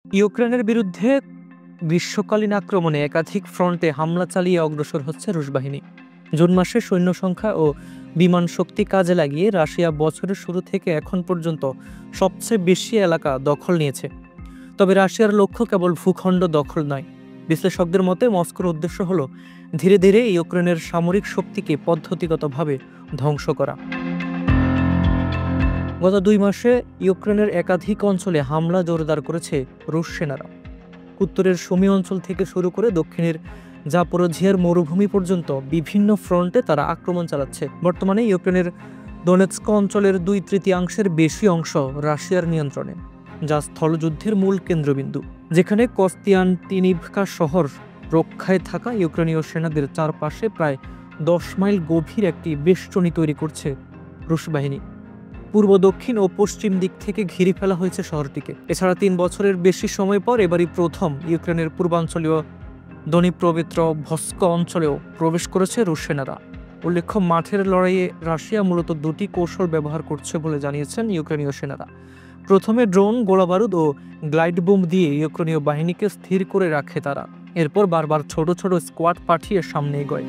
ইউক্রেনের বিরুদ্ধে গ্রীষ্মকালীন আক্রমণে একাধিক ফ্রন্টে হামলা চালিয়ে অগ্রসর হচ্ছে রুশ বাহিনী। জুন মাসে সৈন্য সংখ্যা ও বিমান শক্তি কাজে লাগিয়ে রাশিয়া বছরের শুরু থেকে এখন পর্যন্ত সবচেয়ে বেশি এলাকা দখল নিয়েছে। তবে রাশিয়ার লক্ষ্য কেবল ভূখণ্ড দখল নয়। বিশ্লেষকদের মতে মস্কোর উদ্দেশ্য হলো ধীরে ধীরে ইউক্রেনের সামরিক শক্তিকে পদ্ধতিগতভাবে ধ্বংস করা। গত 2 মাসে ইউক্রেনের একাধিক অঞ্চলে হামলা জোরদার করেছে রুশ সেনারা। উত্তরের সুমি অঞ্চল থেকে শুরু করে দক্ষিণের জাপোরোঝিয়ার মরুভূমি পর্যন্ত বিভিন্ন ফ্রন্টে তারা আক্রমণ চালাচ্ছে। বর্তমানে ইউক্রেনের দোনেৎস্ক অঞ্চলের 2/3 বেশি অংশ রাশিয়ার নিয়ন্ত্রণে, যা স্থলযুদ্ধের মূল কেন্দ্রবিন্দু। যেখানে কস্তিয়ানতিনিভকা শহর রক্ষায় থাকা ইউক্রেনীয় সেনাদের চারপাশে প্রায় 10 মাইল গভীর একটি বেষ্টনী তৈরি করছে রুশ বাহিনী। পূর্ব, দক্ষিণ ও পশ্চিম দিক থেকে ঘিরে ফেলা হয়েছে শহরটিকে। এছাড়া 3 বছরের বেশি সময় পর এবারই প্রথম ইউক্রেনের পূর্বাঞ্চলীয় দনিপ্রোপেট্রভস্ক অঞ্চলেও প্রবেশ করেছে রুশ সেনারা। উল্লেখ্য, মাঠের লড়াইয়ে রাশিয়া মূলত 2টি কৌশল ব্যবহার করছে বলে জানিয়েছেন ইউক্রেনীয় সেনারা। প্রথমে ড্রোন, গোলাবারুদ ও গ্লাইড বোম দিয়ে ইউক্রেনীয় বাহিনীকে স্থির করে রাখে তারা। এরপর বারবার ছোট ছোট স্কোয়াড পাঠিয়ে সামনে এগোয়।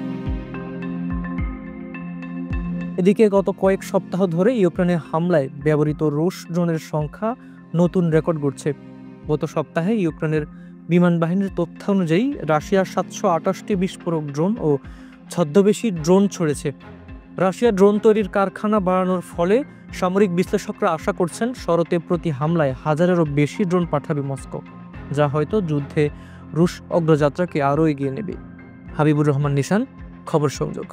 এদিকে গত কয়েক সপ্তাহ ধরে ইউক্রেনের হামলায় ব্যবহৃত রুশ ড্রোনের সংখ্যা নতুন রেকর্ড গড়ছে। গত সপ্তাহে ইউক্রেনের বিমান বাহিনীর তথ্য অনুযায়ী রাশিয়া 728টি বিস্ফোরক ড্রোন ও ছদ্মবেশী ড্রোন ছড়েছে। রাশিয়া ড্রোন তৈরির কারখানা বাড়ানোর ফলে সামরিক বিশ্লেষকরা আশা করছেন শরতে প্রতি হামলায় 1000-এরও বেশি ড্রোন পাঠাবে মস্কো, যা হয়তো যুদ্ধে রুশ অগ্রযাত্রাকে আরও এগিয়ে নেবে। হাবিবুর রহমান নিশান, খবর সংযোগ।